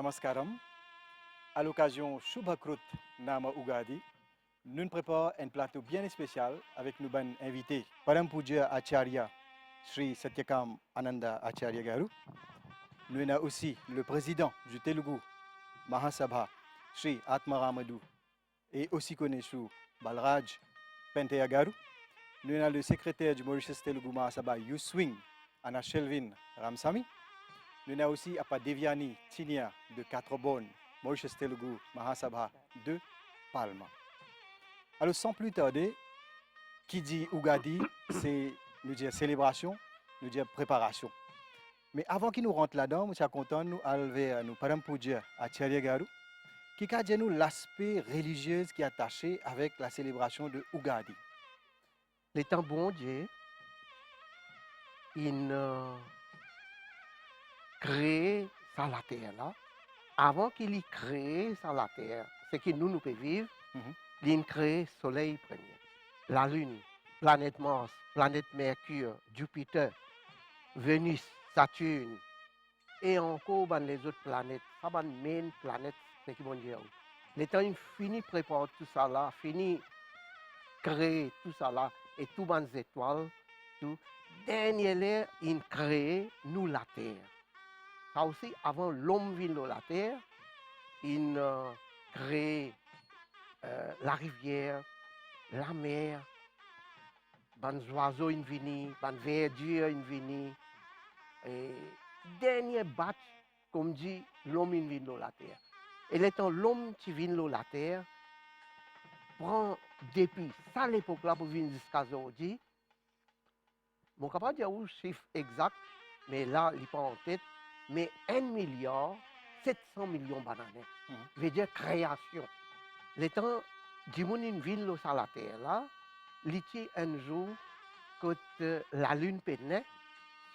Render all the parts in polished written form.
Namaskaram. À l'occasion Shubhakrut Nama Ugadi, nous préparons un plateau bien spécial avec nos ban invités. Param Puja Acharya Sri Satyakam Ananda Acharya Garu. Nous avons aussi le président du Telugu Mahasabha Sri Atma Ramadou et aussi connu sous Balraj Penteya Garu. Nous avons le secrétaire du Mauritius Telugu Mahasabha Yuswing Anna Shelvin Ramsamy. Nous avons aussi Apa Devyani Tinia de Quatre-Bonnes, Mauritius Telugu Mahasabha de Palma. Alors sans plus tarder, qui dit Ugadi, c'est nous dire célébration, nous dire préparation. Mais avant qu'il nous rentre là-dedans, nous sommes contents de nous enlever nous Param Puja Acharya Garu, qui a dit nous l'aspect religieux qui est attaché avec la célébration de Ugadi. L'étant bon Dieu, il crée ça la terre là. Avant qu'il y crée ça la terre, ce que nous pouvons vivre, il crée le soleil premier, la lune, planète Mars, planète Mercure, Jupiter, Vénus, Saturne, et encore les autres planètes, ça va main planète, c'est qui vont dire. L'étant il finit préparer tout ça là, finit créer tout ça là, et tout les étoiles, tout. Dernier, il crée nous la terre. Ça aussi, avant l'homme vient de la terre, il crée la rivière, la mer, les oiseaux viennent, les verdure viennent. Et dernier batch, comme dit, l'homme vient de la terre. Et l'étant l'homme qui vient de la terre, prend depuis ça l'époque là pour venir jusqu'à aujourd'hui. Je ne peux pas dire le chiffre exact, mais là, il n'est pas en tête. Mais 1,7 milliard de bananes. Veut dire création. Le temps du monde une ville sur la terre là, il un jour quand la lune pénètre,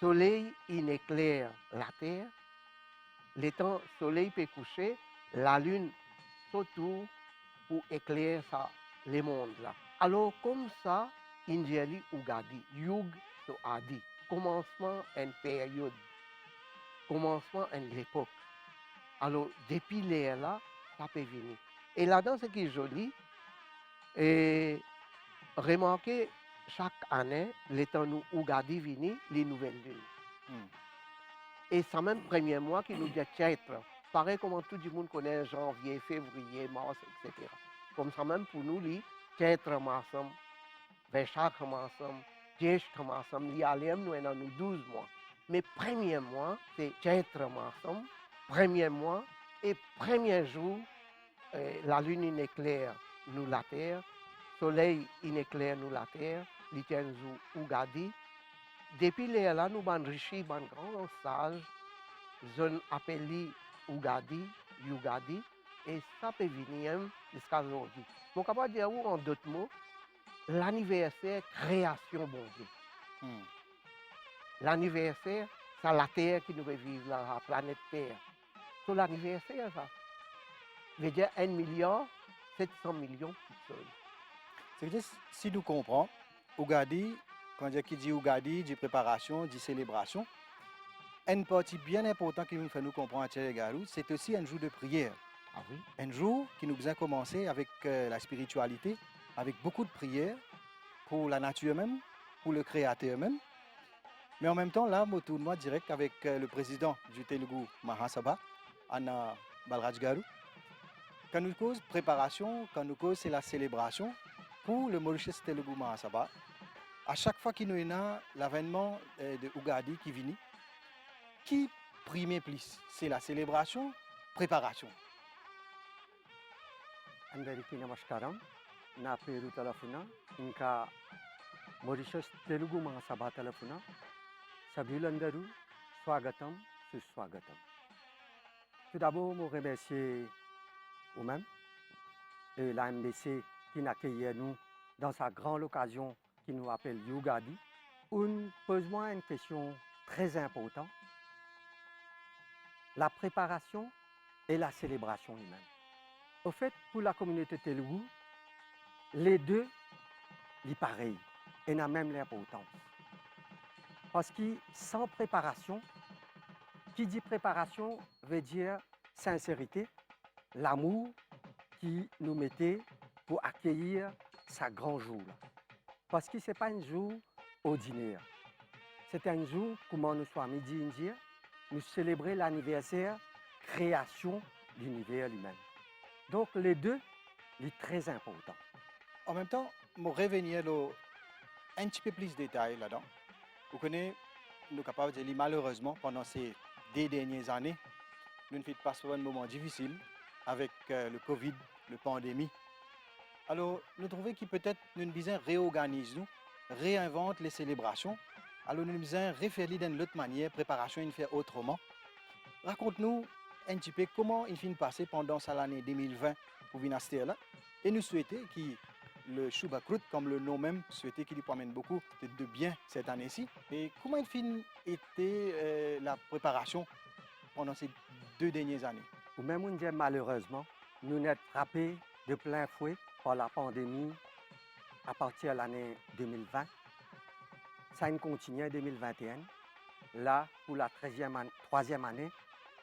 le soleil il éclaire la terre. Le temps le soleil peut coucher, la lune s'autour pour éclairer ça, le monde là. Alors comme ça, il dit Ugadi, Yug to Adi, commencement une période. Commencement à l'époque. Alors, depuis l'air là, ça peut venir. Et là-dedans, ce qui est joli, et remarquez, chaque année, les temps nous Ugadi vini, les nouvelles lunes. Et ça même premier mois qui nous dit Chaitra. Pareil comme tout le monde connaît janvier, février, mars, etc. Comme ça même pour nous, les Chaitra Masam, Vaishakha Masam, Jeshta Masam, les Alem, nous avons 12 mois. Mais premier mois, c'est Chaitra Masam, premier mois, et premier jour, la lune il éclaire nous la terre, le soleil il éclaire nous la terre, il tient jour Ugadi. Depuis là, nous avons enrichi, nous avons grand sage, zone appelée Ugadi, Yugadi, et ça peut venir jusqu'à aujourd'hui. Donc, on va dire en d'autres mots, l'anniversaire création bon Dieu. L'anniversaire, c'est la Terre qui nous veut vivre, la planète Terre. C'est l'anniversaire, ça. Veut dire 1,7 milliard de personnes. C'est-à-dire, si nous comprenons, Ugadi, quand qui dit Ugadi, dit préparation, dit célébration, une partie bien importante qui nous fait nous comprendre à Tchérégarou, c'est aussi un jour de prière. Ah oui? Un jour qui nous a commencé avec la spiritualité, avec beaucoup de prières pour la nature même, pour le Créateur même. Mais en même temps, là, je tourne direct avec le président du Telugu Mahasabha, Anna Balraj Garu. Quand nous cause préparation, quand nous cause c'est la célébration pour le Mauritius Telugu Mahasabha. À chaque fois qu'il y a l'avènement de Ugadi qui vient, qui prime plus? C'est la célébration, préparation. అందరికీ నమస్కారం నా పేరు తరఫున ఇంకా మారిషస్ తెలుగు మహాసభ తరఫున సభ్యులందరూ స్వాగతం సుస్వాగతం. Tout d'abord, je remercie vous-même et la MDC qui nous accueille nous dans sa grande occasion qui nous appelle Ugadi. Pose-moi une question très importante. La préparation et la célébration lui-même. Au fait, pour la communauté Telugu, les deux, sont pareils et n'ont même l'importance. Parce que sans préparation, qui dit préparation veut dire sincérité, l'amour qui nous mettait pour accueillir ce grand jour. Parce que ce n'est pas un jour ordinaire. C'est un jour, comme nous sommes dit indien, nous célébrons l'anniversaire création de l'univers lui-même. Donc les deux, sont très importants. En même temps, je revenir un petit peu plus de détails là-dedans. Vous connaissez, nous sommes capables de dire malheureusement, pendant ces 2 dernières années, nous ne faisons pas un moment difficile avec le Covid, la pandémie. Alors, nous trouvons que peut-être nous devons réorganiser, réinventer les célébrations. Alors, nous devons refaire d'une autre manière, préparation, une faire autrement. Raconte-nous un petit peu comment il finit passer pendant l'année 2020 pour venir à cette là. Et nous souhaitons que le Shubakrut, comme le nom même, souhaitait qu'il lui promène beaucoup de bien cette année-ci. Et comment il finit était la préparation pendant ces 2 dernières années? Ou même on dit malheureusement, nous sommes frappés de plein fouet par la pandémie à partir de l'année 2020. Ça a continué en 2021. Là, pour la 3e année,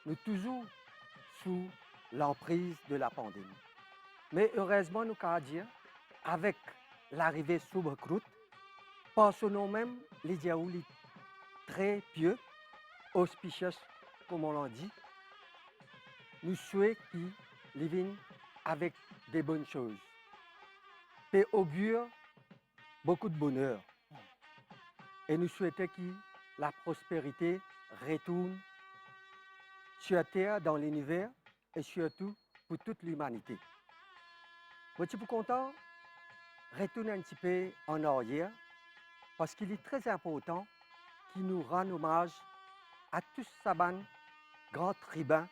nous sommes toujours sous l'emprise de la pandémie. Mais heureusement, nous pouvons dire, avec l'arrivée Shubakrut, par ce nom même, les diaoulis très pieux, auspicieux, comme on l'a dit, nous souhaitons qu'ils vivent avec des bonnes choses. Et augure beaucoup de bonheur. Et nous souhaitons que la prospérité retourne sur Terre, dans l'univers, et surtout pour toute l'humanité. Je suis content de retourner un petit peu en arrière, parce qu'il est très important qu'il nous rende hommage à tous ces grands tribuns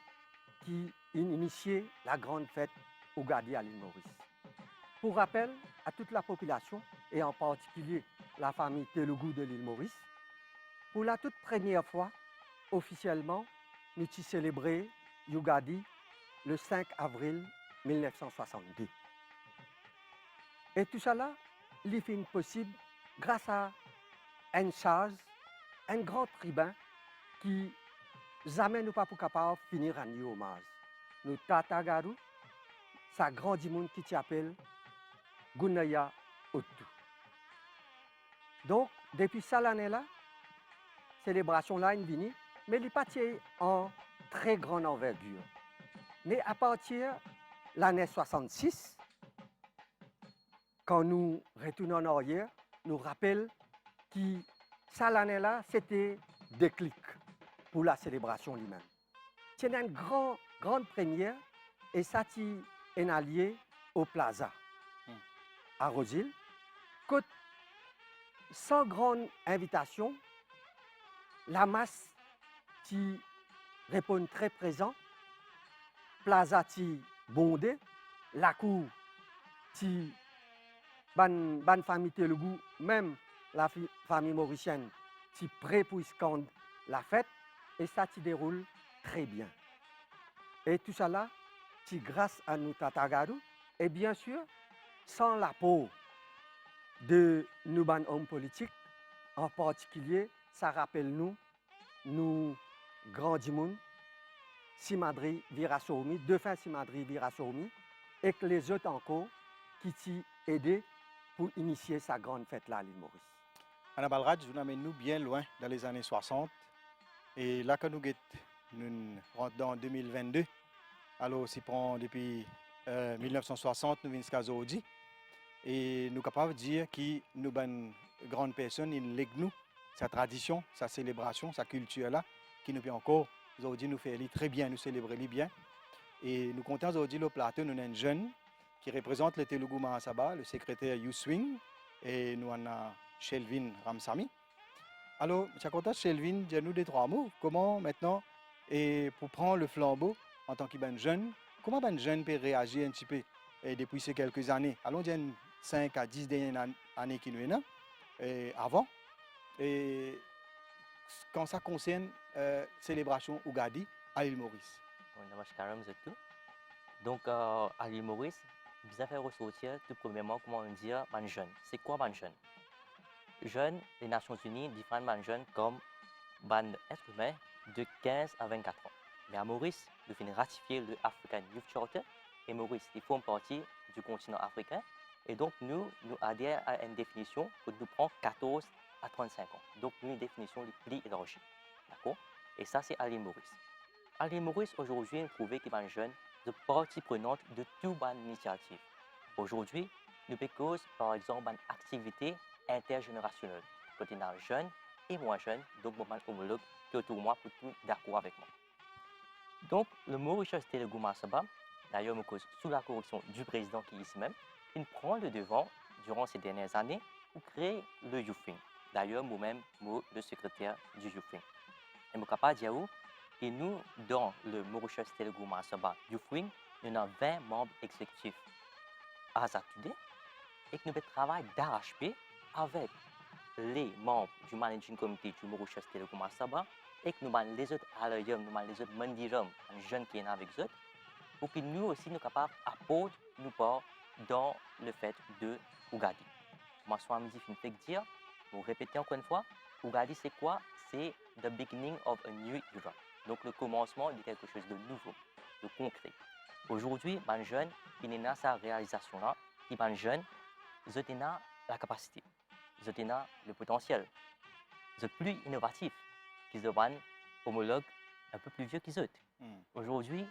qui ont initié la grande fête Ugadi à l'île Maurice. Pour rappel à toute la population, et en particulier la famille Telugu de l'île Maurice, pour la toute première fois, officiellement, nous avons célébré Ugadi le 5 avril 1962. Et tout cela, il est possible grâce à une charge, un grand tribun qui jamais nous pas pour capable de finir à nous hommage. Nous Tatagaru, sa grande monde qui s'appelle Gunaya Otu. Donc, depuis cette année-là, célébration là est venue, mais il n'est pas en très grande envergure. Mais à partir de l'année 66, quand nous retournons en arrière, nous rappelle que cette année-là, c'était déclic pour la célébration lui-même. C'est une grande première et ça est allié au Plaza à Rosil. Sans grande invitation, la masse qui répond très présent, Plaza qui bondé, la cour qui ban famille Telugu, même la famille mauricienne qui prêt pour scandre la fête et ça qui déroule très bien. Et tout cela, qui grâce à nous Tatagaru et bien sûr sans l'apport de nos hommes politiques, en particulier, ça rappelle nous grands Dimoun, Simadri Virasoumi, deux fins Simadri Virasoumi, et que les autres encore qui t'y aidé pour initier sa grande fête-là à l'île Maurice. Anna Balraj, vous amène nous bien loin dans les années 60. Et là, quand nous rentrons en 2022, alors si prend depuis 1960, nous venons jusqu'à aujourd'hui. Et nous sommes capables de dire que nous sommes une grande personne, une nous, sa tradition, sa célébration, sa culture-là, qui nous peut encore aujourd'hui nous faire très bien, nous célébrer bien. Et nous comptons aujourd'hui le plateau, nous avons un jeune qui représente le Telugu Mahasabha, le secrétaire Yuswing, et nous avons Shelvin Ramsamy. Alors, je suis content, Shelvin, dis-nous des 3 mots. Comment maintenant, et pour prendre le flambeau en tant que jeune, comment un jeune peut réagir un petit peu depuis ces quelques années? Allons dire 5 à 10 dernières années qui nous est là, et avant. Et quand ça concerne célébration Ugadi à l'île Maurice. Namaskaram Zetu. Donc, à l'île Maurice, vous avez ressortir tout premièrement, comment on dit, ban jeune. C'est quoi ban jeune? Jeune, les Nations Unies définissent ban jeune comme ban être humain de 15 à 24 ans. Mais à Maurice, nous venons ratifier le African Youth Charter. Et Maurice, il forme partie du continent africain. Et donc, nous adhérons à une définition qui nous prend 14 à 35 ans. Donc, une définition plus élargie. D'accord? Et ça, c'est à l'île Maurice. À l'île Maurice, aujourd'hui, nous prouvons qu'il y a des jeunes de partie prenante de toute bonne initiative. Aujourd'hui, nous proposons, par exemple, une activité intergénérationnelle. Côté jeunes et moins jeunes, donc, mon homologue qui est autour de moi pour tout d'accord avec moi. Donc, le Mauritius Telugu Mahasabha, d'ailleurs, sous la correction du président qui est ici même, il prend le devant durant ces dernières années pour créer le Youth Wing. D'ailleurs, moi-même, le secrétaire du Youth Wing. Et je suis capable de dire que nous, dans le Mauritius Telugu Mahasabha Youth Wing, nous avons 20 membres exécutifs à Today et que nous travaillons d'arrache-pied avec les membres du Managing Committee du Mauritius Telugu Mahasabha et que nous avons les autres alayam, nous avons les autres mandiram, les jeunes qui sont avec eux, pour que nous aussi nous capables d'apporter nous part dans le fait de Ugadi. Moi, je suis dire, pour répéter encore une fois, Ugadi c'est quoi? C'est the beginning of a new era. Donc le commencement de quelque chose de nouveau, de concret. Aujourd'hui, les jeunes qui sont dans sa réalisation-là, qui sont jeunes, ils ont la capacité, ils ont le potentiel, ils sont plus innovatifs qu'ils sont homologues un peu plus vieux qu'ils autres. Aujourd'hui,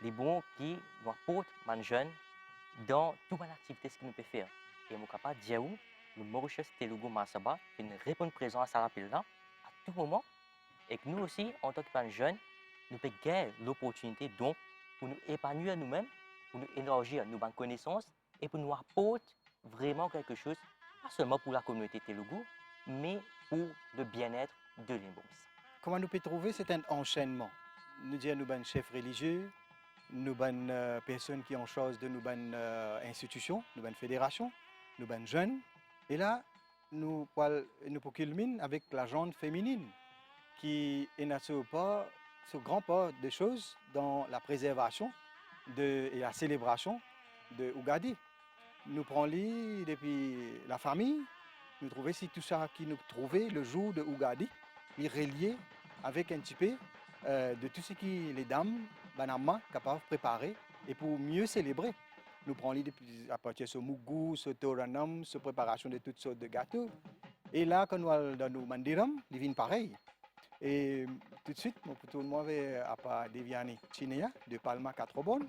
les bons qui nous apportent les jeunes dans toute activité ce qu'ils nous peuvent faire. Et je suis capable de dire le Mauritius Telugu Mahasabha fait une réponse présente à cet appel-là à tout moment. Et que nous aussi, en tant que jeunes, nous pouvons gagner l'opportunité donc pour nous épanouir nous-mêmes, pour nous élargir nos connaissances et pour nous apporter vraiment quelque chose, pas seulement pour la communauté Telugu, mais pour le bien-être de l'île Maurice. Comment nous pouvons trouver cet enchaînement? Nous disons nous sommes chefs religieux, nous sommes personnes qui ont chose de nous sommes institutions, nous sommes fédérations, nous sommes jeunes. Et là, nous culminons avec la gente féminine qui est ce grand pas de choses dans la préservation et la célébration de Ugadi. Nous prenons depuis la famille, nous trouvons si tout ça qui nous trouvait le jour de Ugadi, est relié avec un petit peu de tout ce que les dames, banama, capables de préparer et pour mieux célébrer. Nous prenons à partir de ce mougou, ce toranam, ce préparation de toutes sortes de gâteaux. Et là, quand nous allons dans nos mandiram, ils viennent pareil. Et tout de suite, tout le monde a pas Deviani Chinéa de Palma 4 bonnes.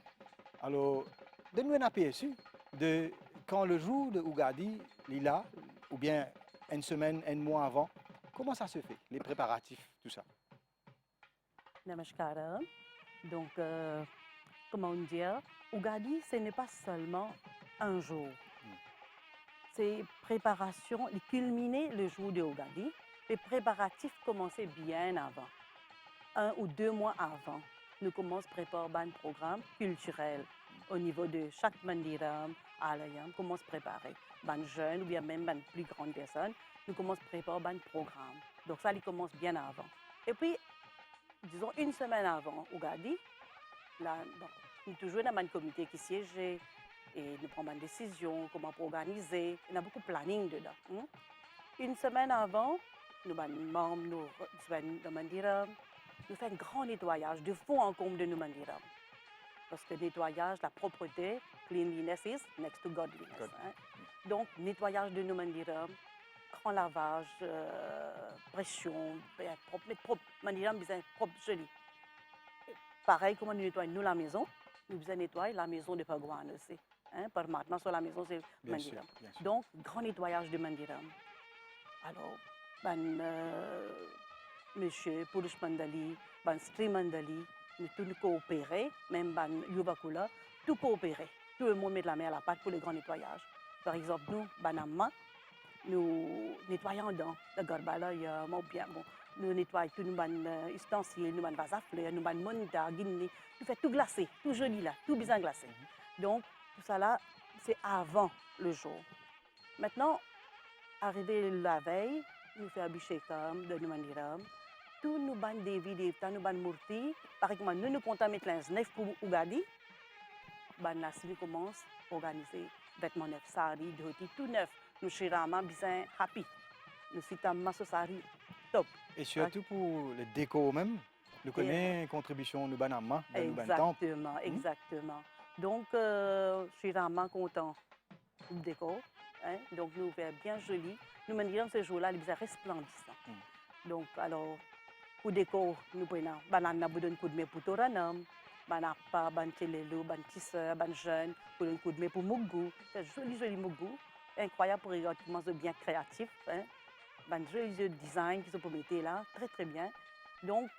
Alors, donne-nous un aperçu de quand le jour de Ugadi est là, ou bien une semaine, un mois avant, comment ça se fait, les préparatifs, tout ça? Namaskaram. Donc, comment dire, Ugadi, ce n'est pas seulement un jour. C'est préparation, culminer le jour de Ugadi. Les préparatifs commençaient bien avant. 1 ou 2 mois avant, nous commençons à préparer un programme culturel au niveau de chaque mandiram, alayam, commence à préparer. Les jeunes ou bien même les plus grandes personnes, nous commençons à préparer un programme. Donc ça, il commence bien avant. Et puis, disons une semaine avant Ugadi, là, bon, nous toujours dans un comité qui siège et nous prenons une décision, comment organiser. Il y a beaucoup de planning dedans. Une semaine avant, nous sommes membres, nous mandiram, nous faisons un grand nettoyage de fond en comble de nos mandiram. Parce que nettoyage, la propreté, cleanliness is next to godliness. Donc, nettoyage de nos mandiram, grand lavage, pression, propre, mandiram, bien propre, joli. Pareil, comment nous nettoyons la maison, nous besoin nettoyer la maison de Pagwan aussi. Par maintenant, sur la maison, c'est mandiram. Donc, grand nettoyage de mandiram. Alors, monsieur Purush Mandali, Sri Mandali, nous tous coopérer, même Yuvakula, tout coopérer. Tout le monde met la main à la pâte pour le grand nettoyage. Par exemple, nous, Banama, nous nettoyons dans le garbala, bien bon. Nous nettoyons tous nos ustensiles, nos vases à fleurs, nos monta, guinée, nous faisons tout glacé, tout joli là, tout bien glacé. Donc, tout ça là, c'est avant le jour. Maintenant, arrivé la veille, nous faisons abhishekam de nos mandiram. Tous nos ban devi devta, nos ban murti, par exemple, nous comptons mettre les neuf pour Ugadi. Ban Nasri commence à organiser vêtements neufs, sari, dhoti, tout neuf. Nous shirama bien happy. Nous citons masso sari top. Et surtout pour le déco même, Nous connaissons contribution nous banamma dans nous ban temple. Exactement, exactement. Donc, je suis vraiment content du décor. Hein? Donc, nous verrons bien joli. Nous menons ce jour-là, il est resplendissant. Donc, alors, pour décor, nous prenons banana pour donner un coup de main pour Toranam, banapa, ban Telelo, ban tisseur, ban jeune, pour donner un coup de main pour Mougou. C'est joli, joli Mougou. Incroyable pour regarder comment c'est bien créatif. Hein? Ban joli design qui sont pour mettre là, très très bien. Donc,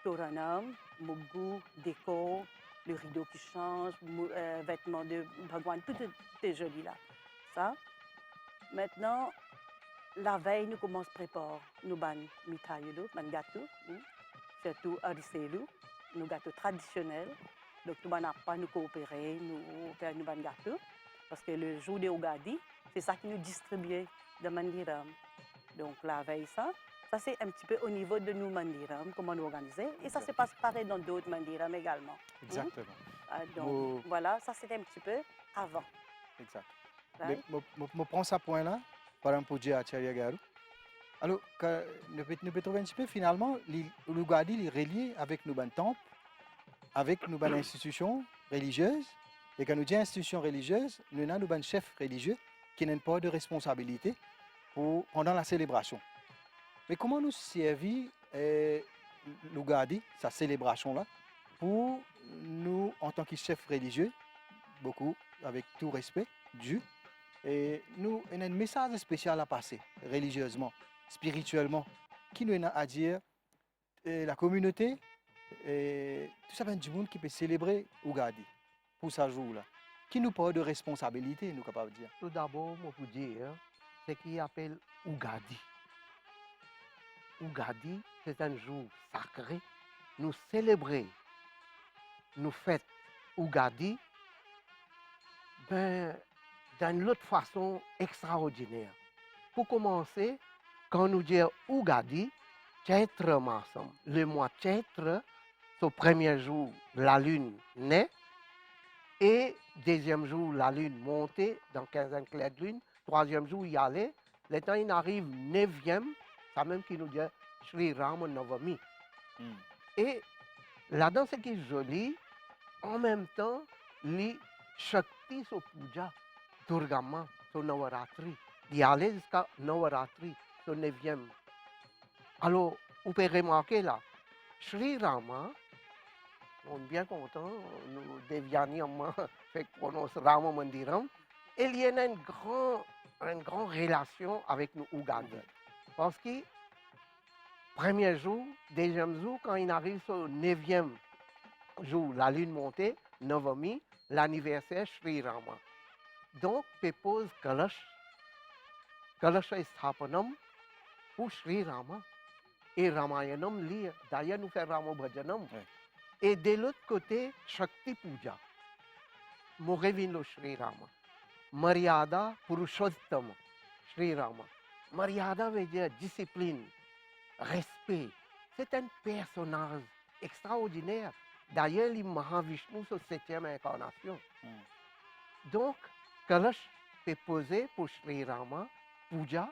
Toranam, Mougou, décor, le rideau qui change, vêtements de Bhagwan, tout est joli là. Ça. Maintenant, la veille, nous commençons à préparer nos ban mitaïlo, ban gâteaux, surtout ariselu, nos gâteaux traditionnels. Donc, nous n'avons pas nous coopérer, nous faire nos ban gâteaux, parce que le jour de Ugadi, c'est ça qui nous distribue de Mandiram. Donc, la veille, ça c'est un petit peu au niveau de nos Mandiram, comment nous organiser. Et ça se passe pareil dans d'autres Mandiram également. Exactement. Donc, voilà, ça c'est un petit peu avant. Exact. Right? Je prends ce point-là, par exemple, pour dire à Acharya Garu. Alors, nous pouvons trouver un petit peu, finalement, l'Ugadi est relié avec nos ban temples, avec nos ban institutions religieuses. Et quand nous disons institutions religieuses, nous avons nos ban chefs religieux qui n'ont pas de responsabilité pendant la célébration. Mais comment nous servir l'Ugadi, sa célébration-là, pour nous, en tant que chefs religieux, beaucoup, avec tout respect, Dieu, et nous, on a un message spécial à passer, religieusement, spirituellement, qui nous a à dire, la communauté, tout ça, du monde qui peut célébrer Ugadi, pour ce jour-là, qui nous parle de responsabilité, nous capables de dire. Tout d'abord, moi, vous dire, ce qu'il appelle Ugadi. Ugadi, c'est un jour sacré. Nous célébrons, nous fêtons Ugadi d'une autre façon extraordinaire. Pour commencer, quand nous disons Ugadi, Chaitra Masam, le mois Chaitra, c'est le premier jour, la lune naît, et deuxième jour, la lune montée dans 15 clairs de lune, troisième jour, il y allait, le temps il arrive, neuvième, ça même qui nous dit Sri Rama Navami. Et là-dedans, ce qui est joli, en même temps, les Shakti so puja, Durgama, so Navaratri. Il y allait jusqu'à Navaratri, so 9e. Alors, vous pouvez remarquer là, Sri Rama, on est bien content, nous dévions, fait prononce Rama Mandiram, et il y a une grande relation avec nous Ugadi. Parce que, premier jour, deuxième jour, quand il arrive au 9e jour, la lune montée, Navami, l'anniversaire Sri Rama. Donc, pose Kalash Sthapanam pour Sri Rama. Et Ramayanam lire. D'ailleurs, nous faisons Rama Bhajanam. Oui. Et de l'autre côté, Shakti Puja. Morevino Sri Rama. Maryada Purushottama Sri Rama. Maryada veut dire discipline, respect. C'est un personnage extraordinaire. D'ailleurs, le Mahavishnu, c'est la 7e incarnation. Donc, Kalash est posé pour Sri Rama, Puja,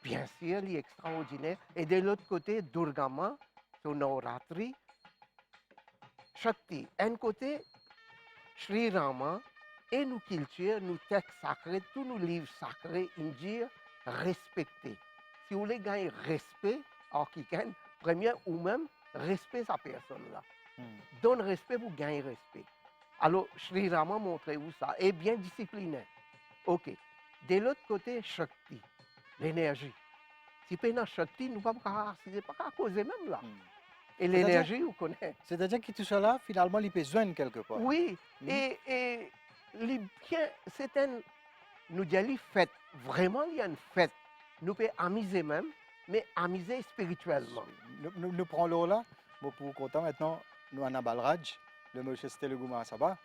bien sûr, il est extraordinaire. Et de l'autre côté, Durgama, c'est Navaratri, Shakti. Un côté, Sri Rama, et nos cultures, nos textes sacrés, tous nos livres sacrés indiens, respectés. Si vous voulez gagner respect, alors quelqu'un, premier ou même, respect sa personne-là. Donne respect pour gagner respect. Alors, Sri Rama montrez-vous ça, et bien discipliné. OK. De l'autre côté, Shakti, l'énergie. Si pas Shakti, nous ne pouvons pas causer même là. Et l'énergie, vous connaissez. C'est-à-dire que tout cela, finalement, il peut joindre quelque part. Oui, et c'est un, nous disons, fête. Vraiment, il y a une fête. Nous pouvons amuser même, mais amuser spirituellement. Nous prenons l'eau là, bon, pour content maintenant, nous avons Balraj, le monsieur c'était le Gouma Saba,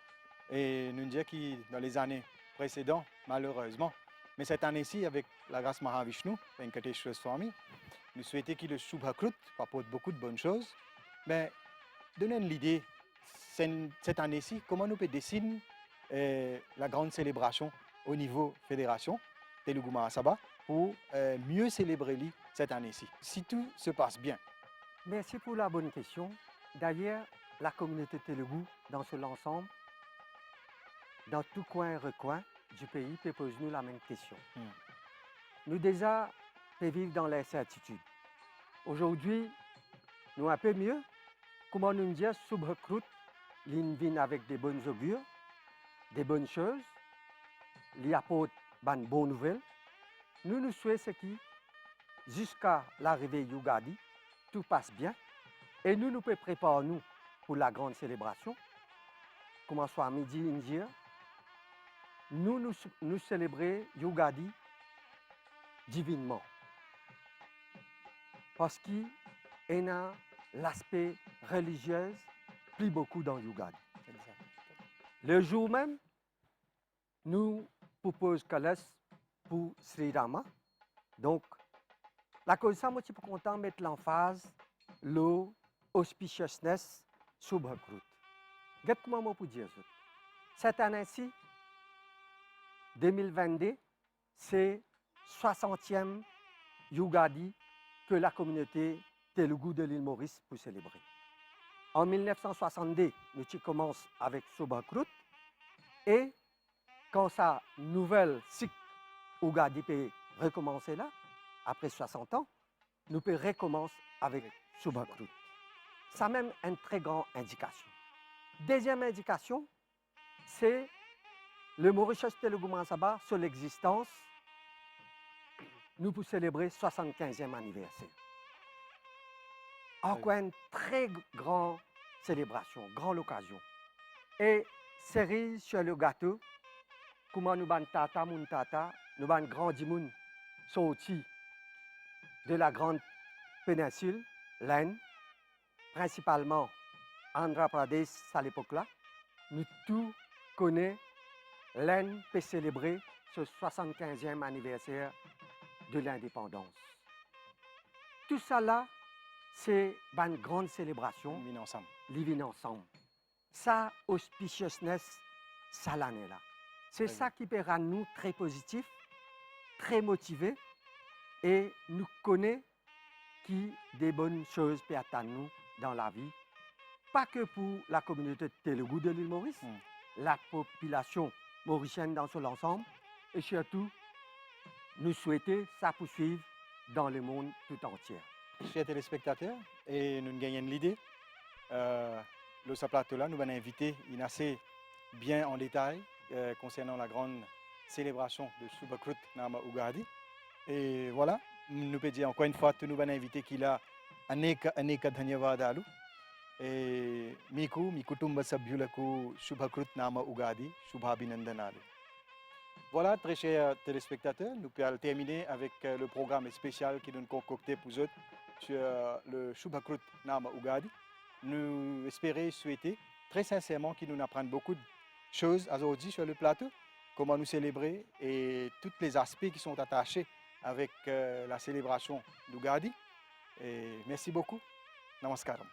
et nous disons que dans les années précédentes, malheureusement, mais cette année-ci, avec la grâce Mahavishnu, Venkateshwara Swami, nous souhaitons que le Shubhakrut apporte beaucoup de bonnes choses, mais donnez l'idée, cette année-ci, comment nous pouvons dessiner la grande célébration au niveau fédération Telugu Mahasabha pour mieux célébrer cette année-ci. Si tout se passe bien, Merci pour la bonne question. D'ailleurs, la communauté Telugu, dans son ensemble, dans tout coin et recoin du pays, peut poser nous la même question. Nous déjà peut vivre dans l'incertitude. Aujourd'hui, nous un peu mieux. Comment nous dire, sous-recrute, l'in avec des bonnes augures, des bonnes choses, l'y apporte une bonne nouvelle. Nous souhaitons ce qui, jusqu'à l'arrivée Yugadi, tout passe bien. Et nous pouvons préparer nous pour la grande célébration. Comment soit midi indien, nous célébrons Yugadi divinement. Parce qu'il y a l'aspect religieux plus beaucoup dans Yugadi. Le jour même, nous proposons Kalas pour Sri Rama. Donc, la cause ça, moi, je suis content de mettre l'emphase, l'auspiciousness, Subhakrut. Qu'est-ce que moi peux dire? Cette année-ci, 2022, c'est 60e Yugadi que la communauté Telugu de l'île Maurice peut célébrer. En 1962, nous commençons avec Subhakrut et quand sa nouvelle cycle Yugadi peut recommencer là, après 60 ans, nous pouvons recommencer avec Subhakrut. Ça même une très grande indication. Deuxième indication, c'est le Mauritius Telugu Mahasabha sur l'existence. Nous pouvons célébrer 75e anniversaire. Encore une très grande célébration, grande occasion. Et cerise sur le gâteau, comment nous ban tata, mon tata, nous ban grand dimoun sorti de la grande péninsule, l'Inde, principalement Andhra Pradesh à l'époque-là. Nous tous connaissons l'Inde peut célébrer ce 75e anniversaire de l'indépendance. Tout ça là, c'est une grande célébration. Mis ensemble. Living ensemble. Ça, auspiciousness, ça l'année là. C'est ça qui peut rendre nous très positifs, très motivés et nous connaît qui des bonnes choses peuvent attendre nous dans la vie. Pas que pour la communauté Telugu de l'île Maurice, la population mauricienne dans son ensemble et surtout nous souhaiter ça poursuivre dans le monde tout entier. Chers téléspectateurs, et nous gagnons l'idée. Le plateau là, nous allons inviter une assez bien en détail concernant la grande célébration de Subhakrut Nama Ugadi. Et voilà, nous pouvons dire encore une fois, nous allons inviter qu'il a aneka dhanyavadalu. Et Miku, Mikutumba Sabhyulaku, Subhakrut Nama Ugadi, Shubhabhinandanalu. Voilà, très chers téléspectateurs, nous pouvons terminer avec le programme spécial qui nous concocté pour eux sur le Subhakrut Nama Ugadi. Nous espérons souhaiter très sincèrement qu'ils nous apprennent beaucoup de choses aujourd'hui sur le plateau, comment nous célébrer et tous les aspects qui sont attachés avec la célébration d'Ugadi. Et merci beaucoup. Namaskaram.